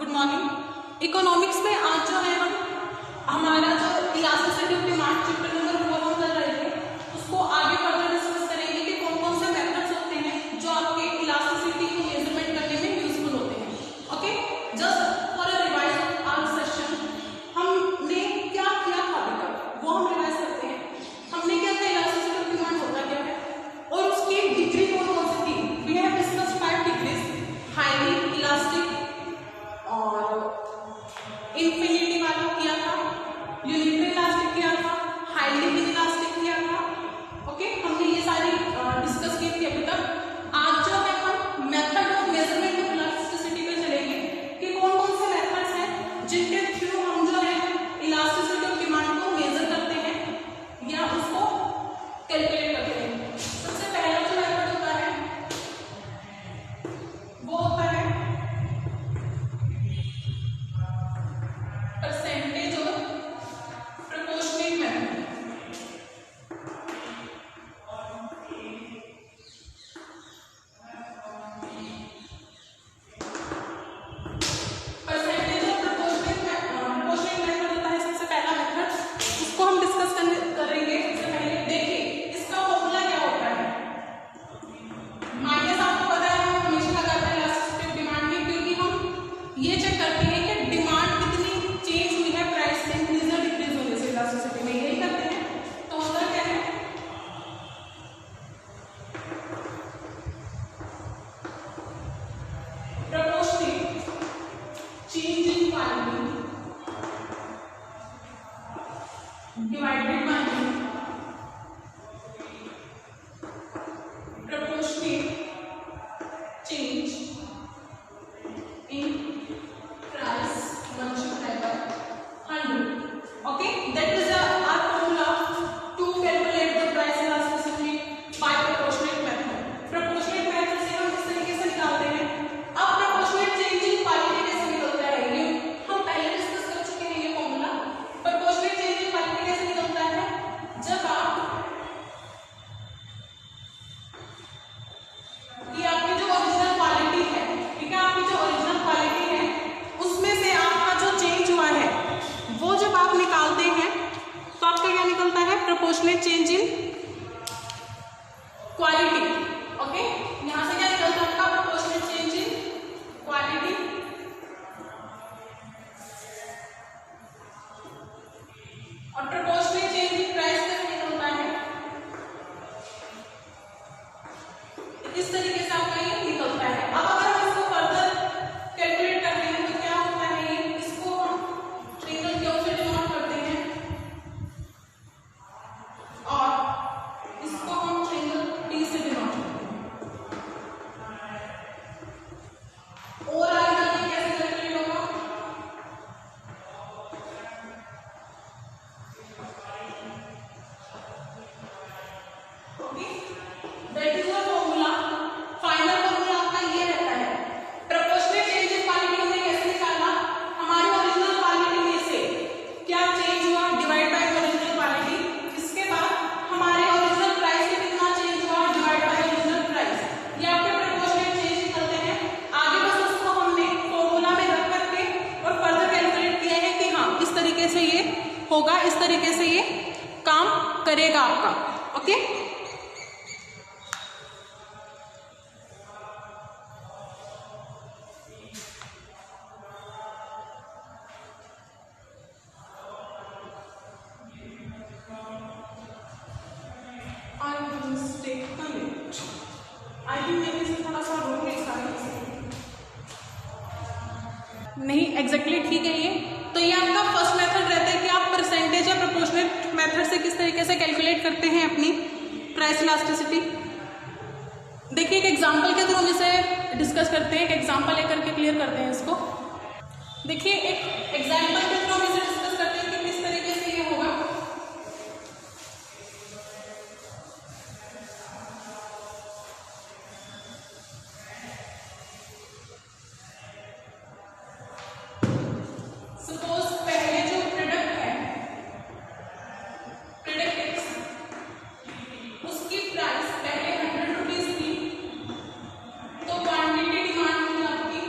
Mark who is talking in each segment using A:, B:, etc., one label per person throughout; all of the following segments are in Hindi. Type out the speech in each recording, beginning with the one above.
A: Good morning. इकोनॉमिक्स में आज जो है हमारा जो elasticity of demand chapter number 4 हम कर रहे थे, उसको आगे फर्दर डिस्कस करेंगे कि कौन कौन से मेथड्स होते हैं जो आपके इलास्टिसिटी को मेजरमेंट करने में यूजफुल होते हैं। Okay, just for a revise our session, हमने क्या किया था अभी तक वो हम रिवाइज करते हैं। हमने क्या था, इलास्टिसिटी ऑफ डिमांड होता क्या है और उसकी डिग्री कौन कौन सी थी। We have discussed 5 degrees, highly elastic और इन्फिनिटी वाला किया था, यूनिटरी इलास्टिक किया था, हाईली इलास्टिक किया था। ओके, हमने ये सारी डिस्कस की थी अभी तक। आज जो है हम method of measurement of elasticity पे चलेंगे कि कौन कौन से मेथड्स हैं जिनके थ्रू हम जो है इलास्टिसिटी ऑफ डिमांड को मेजर करते हैं या उसको कैलकुलेट करते हैं। सबसे पहला जो मेथड होता है वो होता है परसेंटेज और प्रोपोर्शनेट मेथड। परसेंटेज और प्रोपोर्शनेट मेथड होता है सबसे पहला मेथड, उसको हम डिस्कस करेंगे। सबसे पहले देखिए इसका फॉर्मूला क्या होता है। माइनस आपको पता है हम हमेशा लगाते हैं इलास्टिसिटी ऑफ डिमांड में, क्योंकि हम ये चेक करते हैं कि डिमांड कितनी चेंज हुई है प्राइस में इंक्रीज और डिक्रीज होने से। इलास्टिसिटी में यही करते हैं। तो होता क्या है, proportionate change in quantity divided by proportionate change in price multiplied by 100. Okay, that is our formula to calculate the price elasticity by proportionate method. Proportionate method से हम किस तरीके से निकालते हैं। अब proportionate change in quality कैसे निकलता है, ये हम पहले डिस्कस कर चुके हैं। ये formula proportionate change in quality कैसे निकलता है, जब आप कि आपकी जो ओरिजिनल क्वालिटी है, ठीक है, आपकी जो ओरिजिनल क्वालिटी है उसमें से आपका जो चेंज हुआ है वो जब आप निकालते हैं तो आपका क्या निकलता है, proportionate change in quality. Okay, यहां से क्या निकलता है आपका प्रोपोर्शनेट चेंज इन क्वालिटी और प्रोपोर्शनेट चेंज इन प्राइस कैसे निकलता है, इस तरीके से आपका ये निकलता है। अब अगर हम इसको फर्दर कैलकुलेट करते हैं तो क्या होता है, ये इसको हम ट्रिंगल क्यू से डिनोट करते हैं और इसको हम ट्रिंगल टी से डिनोट करते हैं। और आगे ये कैसे कैलकुलेट होगा, okay, that is the formula. Final formula आपका ये रहता है, प्रोपोर्शनेट चेंज इन क्वालिटी हमने कैसे निकाला, हमारी ओरिजिनल क्वालिटी में से क्या चेंज हुआ डिवाइड बाय ओरिजिनल क्वालिटी, इसके बाद हमारे ओरिजिनल प्राइस में कितना चेंज हुआ डिवाइड बाय ओरिजिनल प्राइस। ये आपके प्रोपोर्शनेट चेंज निकलते हैं। आगे बस उसको हमने फॉर्मूला में रख करके और फर्दर कैलकुलेट किया है कि हाँ इस तरीके से ये होगा, इस तरीके से ये काम करेगा आपका। ओके, नहीं एग्जैक्टली ठीक है ये। तो ये आपका फर्स्ट मेथड रहता है कि आप परसेंटेज या प्रोपोर्शनेट मेथड से किस तरीके से कैलकुलेट करते हैं अपनी प्राइस इलास्टिसिटी। देखिए एक एग्जांपल के थ्रू हम इसे डिस्कस करते हैं, एक एग्जांपल लेकर के क्लियर करते हैं इसको। देखिए एक एग्जांपल के थ्रू हम इसे डिस्कस करते हैं कि किस तरीके से ये होगा। सपोज पहले जो प्रोडक्ट है, प्रोडक्ट एक्स, उसकी प्राइस पहले 100 रुपीज थी, तो क्वांटिटी डिमांड हुई आपकी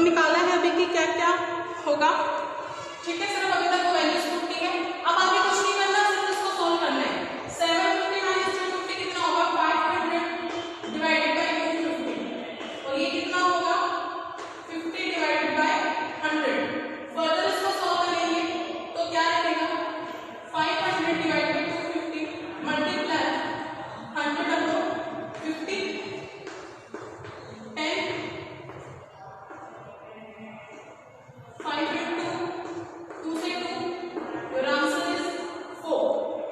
A: निकाला है अभी कि क्या क्या होगा, ठीक है। सिर्फ अभी तक वो वैल्यूज पुट की है, अब आगे कुछ नहीं करना, सिर्फ इसको सोल्व करना है। 750 माइनस 250 कितना होगा, 500 डिवाइडेड बाय 250, और ये कितना होगा 50 डिवाइडेड बाय 100। फर्दर इसको सॉल्व करेंगे तो क्या रहेगा, 500 divided by 250 multiply 100 upon 50, 10, 5 into 2 से 2, your answer is 4,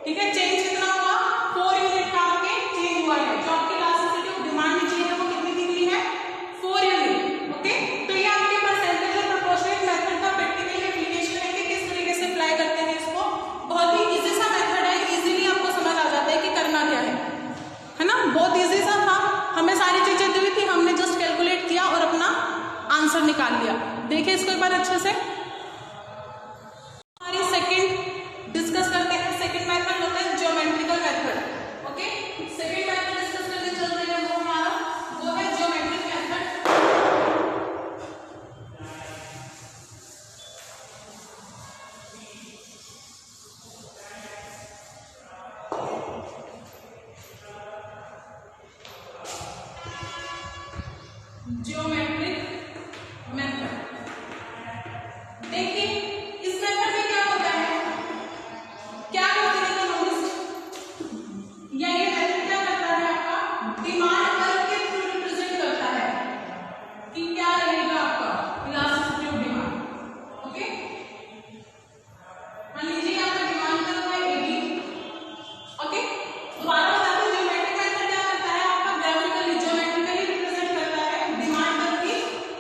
A: ठीक है। चेंज कितना हुआ, 4 यूनिट का आपके चेंज हुआ है। जो आपकी इलास्टिसिटी ऑफ डिमांड में चेंज है वो कितनी निकली है, 4 यूनिट, ओके। तो ये आपके परसेंटेज और प्रोपोर्शनल मेथड का प्रैक्टिकल एप्लीकेशन है कि किस तरीके से अप्लाई करते हैं इसको। बहुत ही इजी सा मेथड है, इजीली आपको समझ आ जाता है कि करना क्या है ना। बहुत इजी सा था, हमें सारी चीजें दी हुई थी, हमने जस्ट कैलकुलेट किया और अपना आंसर निकाल लिया। देखिए इसको एक बार अच्छे से। हमारी सेकंड डिस्कस करते हैं, सेकंड मेथड होता है geometrical method, okay. Second method discuss करते चलते हैं, वो हमारा वो है ज्योमेट्रिक मेथड। ज्योमेट्रिक मेथड, देखिए इस मेथड में क्या होता है, क्या होता है इकोनॉमिस्ट, या ये मेथड क्या करता है, आपका डिमांड कर्व के थ्रू रिप्रेजेंट करता है कि क्या रहेगा आपका इलास्टिसिटी ऑफ डिमांड, ओके। मान लीजिए आपका डिमांड कर्व है AB, ओके। दोबारा बताते हैं, ज्योमेट्रिक मेथड क्या करता है, आपका ग्राफिकली ज्योमेट्रिकली रिप्रेजेंट करता है डिमांड कर्व की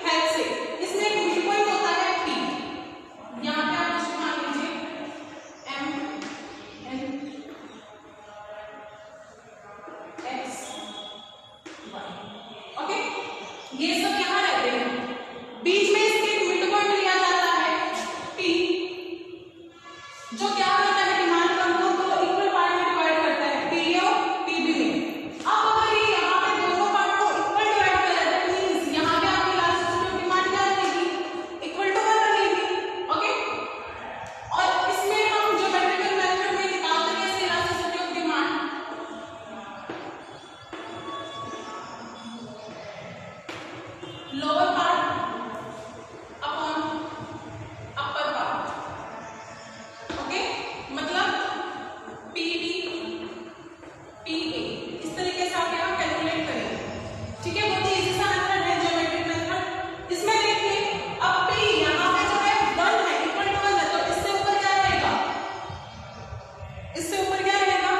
A: हेल्प से। इसमें एक मिड पॉइंट होता है P, यहाँ पे आप इसको मान लीजिए M N X Y, okay. ये सब यहाँ रहते हैं, बीच में इसके एक मिड पॉइंट लिया जाता है P, जो क्या करता है डिमांड कर्व को दो इक्वल पार्ट में डिवाइड करता है, PA और PB में। अब अगर ये यहाँ पे दोनों पार्ट को इक्वल डिवाइड कर रहा है, दैट मींस यहाँ पे आपकी इलास्टिसिटी ऑफ डिमांड क्या रहेगी, इक्वल टू 1 रहेगी, ओके। और इसमें हम ज्योमेट्रिकल मेथड में निकालते हैं कैसे elasticity of demand, lower part upon upper part, okay. मतलब PD PA, इस तरीके से आप यहाँ कैलकुलेट करेंगे, ठीक है। बहुत ही इजी सा मेथड है ज्योमेट्रिक मेथड। इसमें देखिए अब P यहाँ पे जो है 1 है, इक्वल टू 1 है, तो इससे ऊपर क्या रहेगा, इससे ऊपर क्या रहेगा,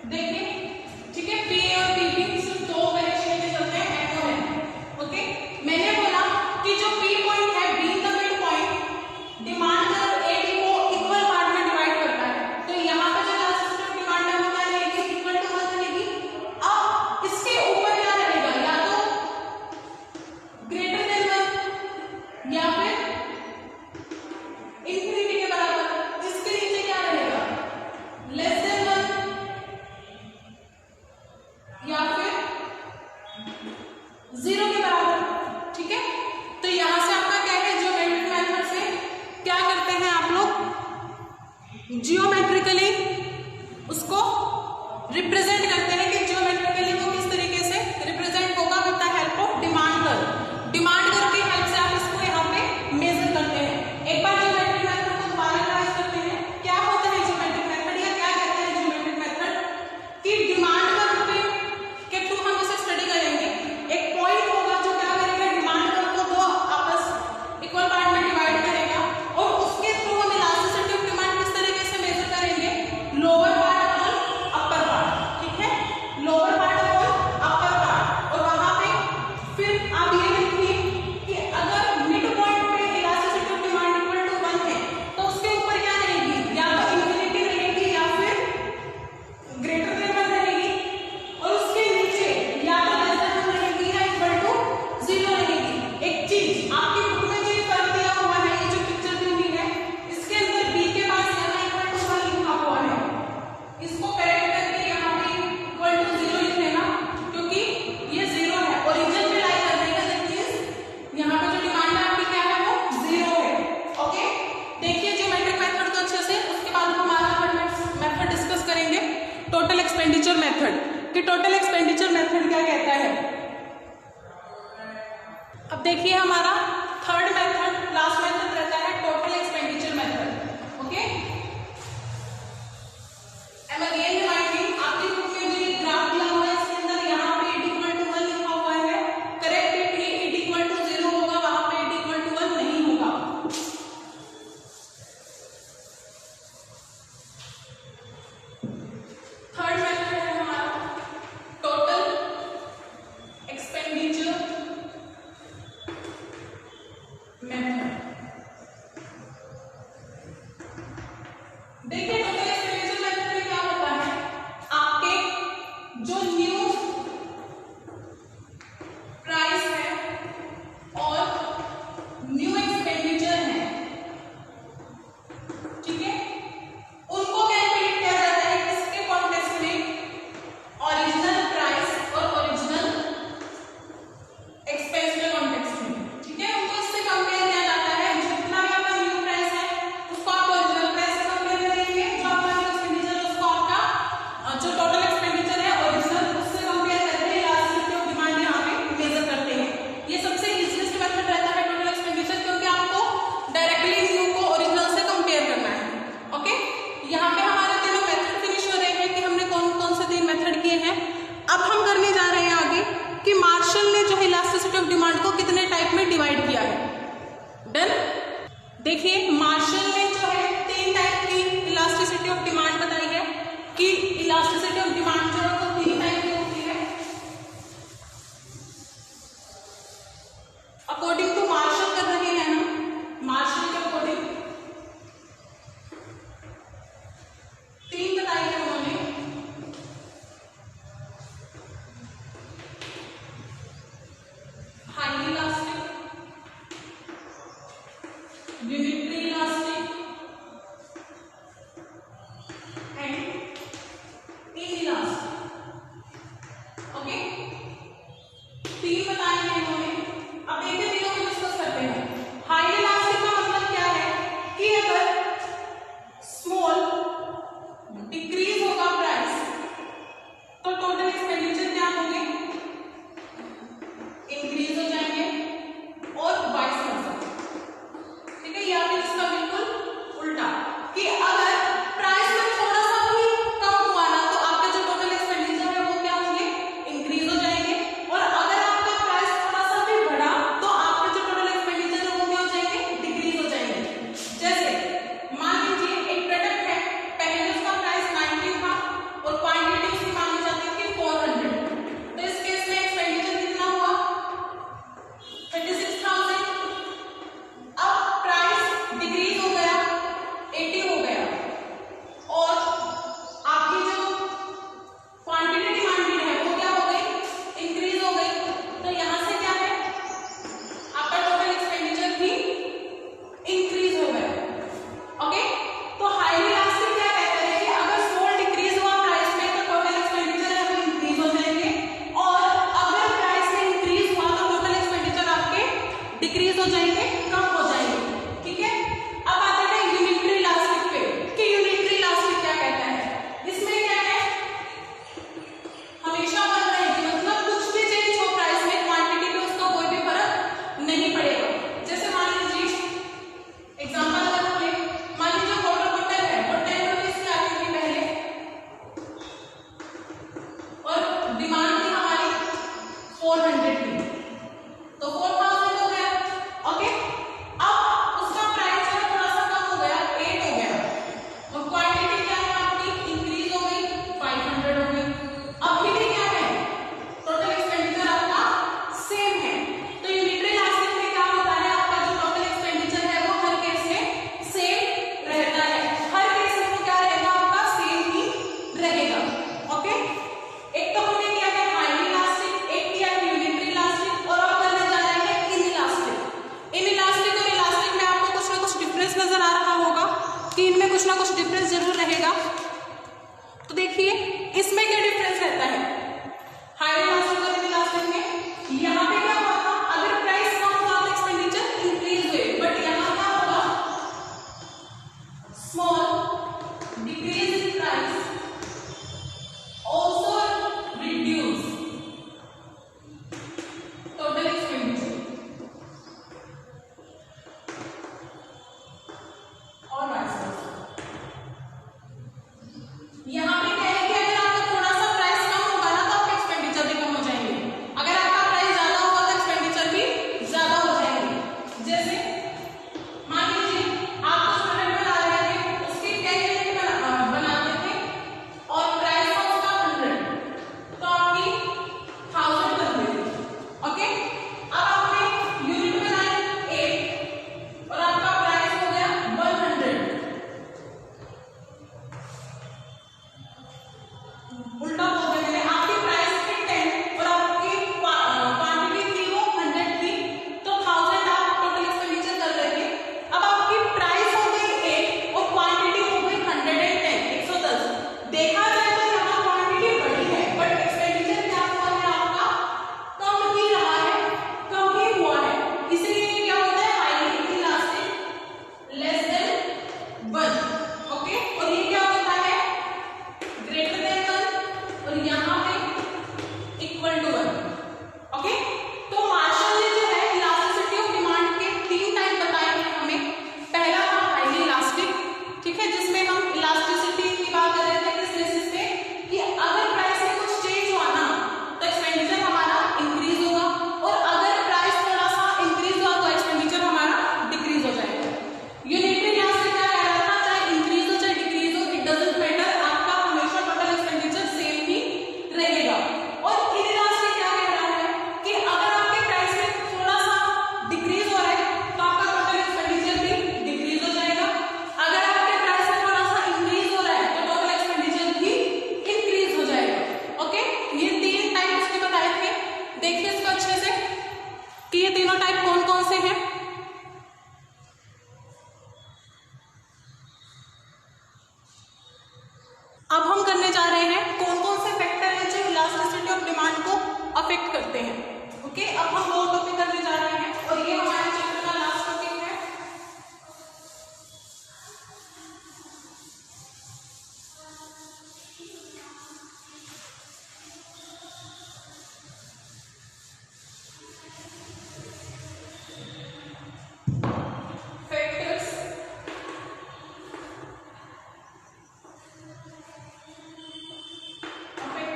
A: देखिए, ठीक है। PA और PB सिर्फ दो वेरिएशन में चलते हैं, M और N, ओके। मैंने बोला कि जो P पॉइंट है, B the mid point, demand curve AB को इक्वल पार्ट में डिवाइड करता है, तो यहाँ पे जो इलास्टिसिटी ऑफ डिमांड है वो क्या रहेगी, इक्वल टू 1 रहेगी। अब इसके ऊपर क्या रहेगा, या तो ग्रेटर देन 1 या फिर इंफिनिटी के बराबर। इसके नीचे क्या रहेगा, लेस देन 1 या फिर 0 के बराबर, ठीक है। तो यहां से आपका क्या है, ज्योमेट्रिक मेथड से क्या करते हैं आप लोग, जियोमेट्रिकली उसको रिप्रेजेंट करते हैं कि ज्योमेट्रिकली वो किस तरीके से रिप्रेजेंट होगा with the help of demand curve. Demand curve की हेल्प से आप इसको यहाँ पे मेजर करते हैं। एक बार ज्योमेट्रिक मेथड को दोबारा रिवाइज करते हैं, क्या होता है ज्योमेट्रिक मेथड, या क्या कहते हैं ज्योमेट्रिक मेथड, कि डिमांड कर्व के थ्रू हम इसे स्टडी करेंगे। एक पॉइंट होगा जो क्या करेगा, डिमांड कर्व को दो आपस इक्वल पार्ट में डिवाइड करेगा, और उसके थ्रू हम इलास्टिसिटी ऑफ डिमांड किस तरीके से मेजर करेंगे, lower part upon upper part, ठीक है। एक्सपेंडिचर मेथड, कि टोटल एक्सपेंडिचर मेथड क्या कहता है। अब देखिए हमारा थर्ड मेथड, लास्ट मेथड रहता है total expenditure method. Okay, M again reminding, आपकी बुक में जो ये ग्राफ दिया हुआ है इसके अंदर यहाँ पे 8=1 लिखा हुआ है, करेक्ट है कि 8=0 होगा, वहां पे 8=1 नहीं होगा। थर्ड मेथड है हमारा टोटल एक्सपेंडिचर मेथड। देखिए टोटल एक्सपेंडिचर मेथड में क्या होता है, आपके जो न्यू प्राइस है और न्यू एक्सपेंडिचर है, ठीक है, उनको कैलकुलेट किया जाता है किसके कॉन्टेक्स्ट में, ओरिजिनल प्राइस और ओरिजिनल एक्सपेंस के कॉन्टेक्स्ट में, ठीक है, उनको इससे कंपेयर किया जाता है। जितना भी आपका न्यू प्राइस है उसको आप ओरिजिनल प्राइस से कंपेयर करेंगे, जो आपका न्यू एक्सपेंडिचर है उसको आपका जो टोटल एक्सपेंडिचर है ओरिजिनल उससे कंपेयर करके इलास्टिसिटी ऑफ डिमांड यहाँ पे मेजर करते हैं। ये सबसे इजीएस्ट मेथड रहता है टोटल एक्सपेंडिचर, क्योंकि आपको डायरेक्टली न्यू को ओरिजिनल से कंपेयर करना है। ओके, यहाँ पे हमारे तीनों मेथड फिनिश हो रहे हैं कि हमने कौन कौन से 3 मेथड किए हैं। अब हम करने जा रहे हैं आगे कि मार्शल ने जो है इलास्टिसिटी ऑफ डिमांड को कितने टाइप में डिवाइड किया है। डन। देखिए मार्शल ने जो है 3 टाइप की इलास्टिसिटी ऑफ डिमांड बताई है कि इलास्टिसिटी ऑफ डिमांड जो है वो 3 टाइप की होती है अकॉर्डिंग टू मार्शल कर रहे हैं हम। मार्शल के अकॉर्डिंग 3 बताई है उन्होंने। Highly elastic, unitary elastic and inelastic. Okay, 3 बताए हैं इन्होंने। अब देखिए तीनों को डिस्कस करते हैं। हाईली इलास्टिक का मतलब क्या है कि अगर स्मॉल डिक्रीज होगा प्राइस तो टोटल एक्सपेंडिचर क्या होंगे, इंक्रीज हो जाएंगे और वाइस वर्सा, ठीक है, या फिर इसका बिल्कुल उल्टा कि अगर प्राइस में थोड़ा सा भी कम हुआ ना तो आपके जो टोटल एक्सपेंडिचर है वो क्या होंगे, इंक्रीज हो जाएंगे, और अगर आपका प्राइस थोड़ा सा भी बढ़ा तो आपके जो टोटल एक्सपेंडिचर है वो क्या हो जाएंगे, डिक्रीज हो जाएंगे। जैसे मान लीजिए एक प्रोडक्ट है, पहले उसका प्राइस 90 था और क्वांटिटी उसकी मांगी जाती थी 400, तो इस केस में एक्सपेंडिचर कितना हुआ, 36,000। अब प्राइस डिक्रीज हो गया, 80 हो गया, और आपकी जो क्वांटिटी डिमांडेड है वो क्या हो गई, इंक्रीज हो गई, तो यहां से क्या है, आपका टोटल एक्सपेंडिचर भी इंक्रीज हो गया। ओके, तो हाईली इलास्टिक क्या कहता है कि अगर स्मॉल डिक्रीज हुआ प्राइस में तो टोटल एक्सपेंडिचर है वो इंक्रीज हो जाएंगे, और अगर प्राइस में इंक्रीज हुआ तो टोटल एक्सपेंडिचर आपके डिक्रीज हो जाएंगे, कम हो जाएंगे, ठीक है। अब आते हैं यूनिटरी इलास्टिक पे कि यूनिटरी इलास्टिक क्या कहता है। इसमें क्या है, हमेशा बन रहेगी, मतलब कुछ भी चेंज हो प्राइस में क्वांटिटी पे उसका कोई भी फर्क नहीं पड़ेगा। जैसे मान लीजिए एग्जांपल अगर हम लें, मान लीजिए वाटर बॉटल है, वो 10 रुपीज की आती थी पहले और डिमांड थी हमारी 400 की, तो 4000 हो गया। ओके, अब उसका प्राइस जो है थोड़ा सा कम हो गया, 8 हो गया, और क्वांटिटी क्या है आपकी, इंक्रीज हो गई, 500 हो गई। अभी भी क्या है, टोटल एक्सपेंडिचर आपका सेम है। तो यूनिटरी इलास्टिक में क्या होता है, आपका जो टोटल एक्सपेंडिचर है वो हर केस में सेम रहता है, हर केस में वो क्या रहेगा, आपका सेम ही रहेगा। ओके, एक तो हमने किया है हाईली इलास्टिक, एक किया है यूनिटरी इलास्टिक, और अब करने जा रहे हैं इनइलास्टिक। इनइलास्टिक और इलास्टिक में आपको कुछ ना कुछ डिफरेंस नजर आ रहा होगा कि इनमें कुछ ना कुछ डिफरेंस जरूर रहेगा। तो देखिए इसमें क्या डिफरेंस रहता है हाईली इलास्टिक और इनइलास्टिक में। यहाँ पे क्या हुआ था, अगर प्राइस कम हुआ तो एक्सपेंडिचर इंक्रीज हुए, बट यहाँ क्या होगा, small decrease in price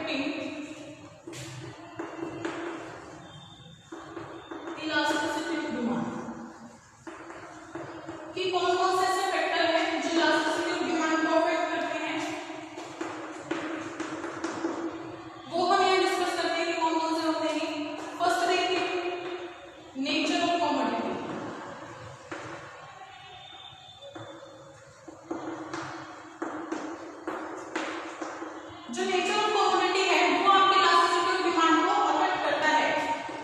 A: affecting elasticity of demand कि कौन कौन से ऐसे फैक्टर हैं जो इलास्टिसिटी ऑफ डिमांड को अफेक्ट करते हैं, वो हम यहाँ डिस्कस करते हैं कि कौन कौन से होते हैं। फर्स्ट देखिए नेचर ऑफ कमोडिटी। जो नेचर ऑफ कमोडिटी है वो आपके इलास्टिसिटी ऑफ डिमांड को अफेक्ट करता है।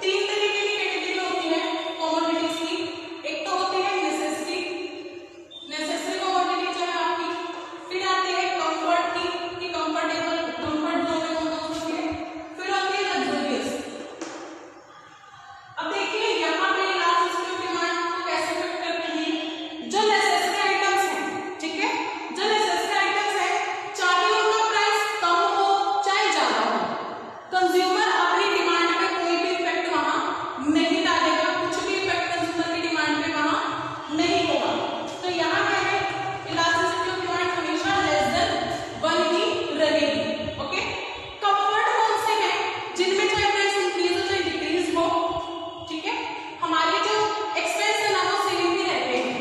A: तीन तरीके की कैटेगरी होती है कमोडिटीज की। एक तो होती है नेसेसिटी कमोडिटी जो है आपकी, फिर आती है कंफर्ट की कंफर्टेबल कंफर्ट जोन में कौन कौन सी है, फिर होती है लग्जरियस। अब देखिए यहाँ पे इलास्टिसिटी ऑफ डिमांड को कैसे अफेक्ट करते हैं। जो नेसेसरी आइटम्स हैं, ठीक है, जो नेसेसरी आइटम्स है चाहे उनका प्राइस कम हो चाहे ज्यादा हो, कंज्यूमर अपनी डिमांड पे कोई भी इफेक्ट वहां नहीं डालेगा, कुछ भी इफेक्ट कंज्यूमर की डिमांड पे वहां नहीं होगा। तो यहाँ क्या है, इलास्टिसिटी ऑफ डिमांड हमेशा लेस देन 1 ही रहेगी। ओके, कंफर्ट कौन से हैं, जिनमें चाहे प्राइस इंक्रीज हो चाहे डिक्रीज हो, ठीक है, हमारे जो एक्सपेंस है ना वो सेम ही रहते हैं।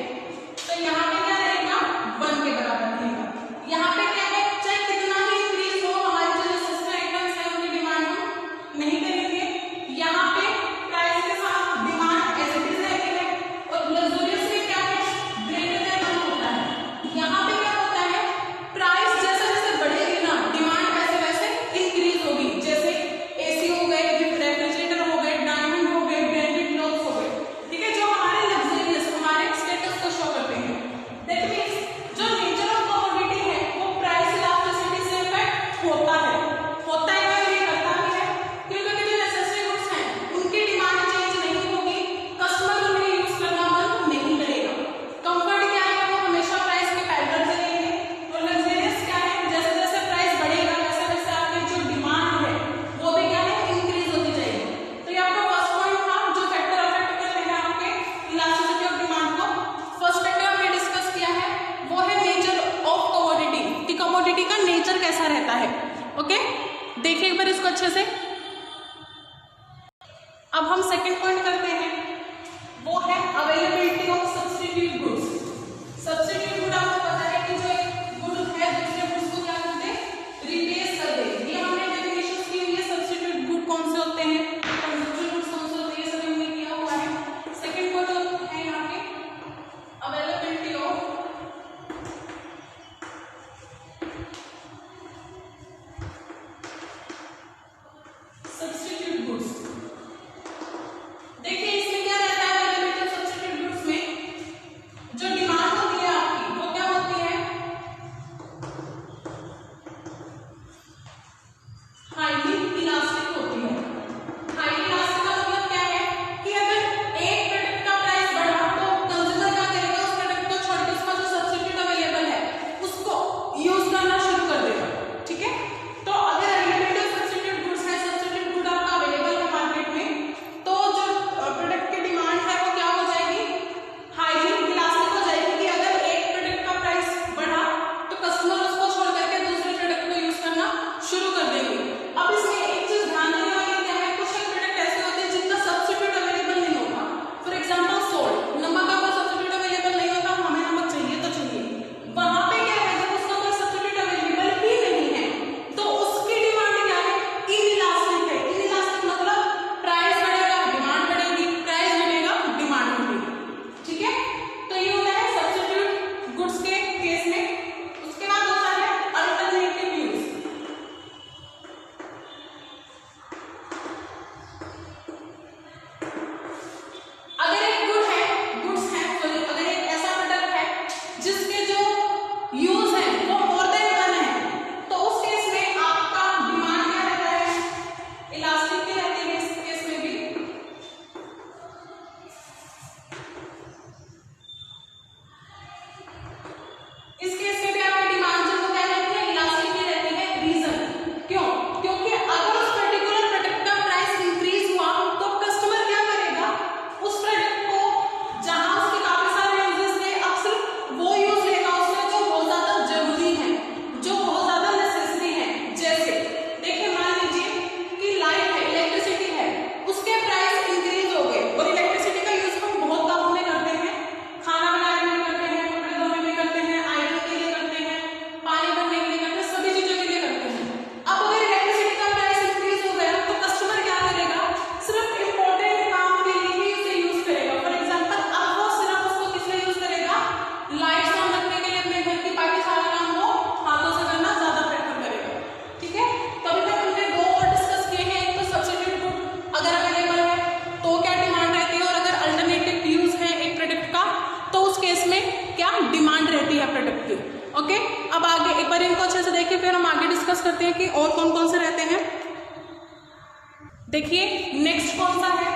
A: तो यहाँ पे क्या रहेगा, 1 के बराबर रहेगा। यहाँ पे क्या है, चाहे कितना ही इंक्रीज हो हमारे जो नेसेसरी आइटम्स है उनकी डिमांड हम नहीं करेंगे। यहाँ पे प्राइस के साथ डिमांड एज इट इज रहती है, और लग्जरियस में क्या है, ग्रेटर देन 1 होता है। यहाँ पे क्या होता है, प्राइस जैसे जैसे बढ़ेगी ना डिमांड वैसे वैसे इंक्रीज होगी। जैसे एसी हो गए, रेफ्रिजरेटर हो गए, डायमंड हो गए, ब्रांडेड क्लॉथ्स हो गए, ठीक है, जो हमारे लग्जरियस हमारे स्टेटस को शो करते हैं। दैट मींस जो नेचर ऑफ कमोडिटी है वो प्राइस इलास्टिसिटी से इफेक्ट होता है और ये करता भी है, क्योंकि जो नेसेसरी गुड्स हैं उनकी डिमांड चेंज नहीं होगी, कस्टमर उन्हें यूज करना बंद नहीं करेगा। कंफर्ट क्या है, वो हमेशा प्राइस के पैरेलल चलेंगे, और लग्जरियस क्या है, जैसे जैसे प्राइस बढ़ेगा वैसे वैसे आपकी जो डिमांड है वो भी क्या है, इंक्रीज होती जाएगी। तो ये आपका फर्स्ट पॉइंट था जो फैक्टर अफेक्ट कर रहे हैं आपके इलास्टिसिटी ऑफ डिमांड को। फर्स्ट फैक्टर हमने डिस्कस किया है वो है नेचर ऑफ कमोडिटी, कि कमोडिटी का नेचर कैसा रहता है। ओके, देखिए एक बार इसको अच्छे से। अब हम सेकंड पॉइंट करते हैं, वो है availability of substitute goods. Substitute good आपको पता है कि जो एक गुड है दूसरे गुड्स को क्या कर दे, रिप्लेस कर दे। ये हमने डेफिनेशंस की हुई है, सब्स्टिट्यूट गुड कौन से होते हैं, कंज्यूमर गुड्स कौन से होते हैं, ये सब हमने किया हुआ है। सेकंड पॉइंट है यहाँ पे अवेलेबिलिटी ऑफ सब्स्टिट्यूट गुड्स। देखिए इसमें क्या रहता है, अवेलेबिलिटी ऑफ सब्स्टिट्यूट गुड्स में सकते हैं कि और कौन कौन से रहते हैं। देखिए नेक्स्ट कौन सा है,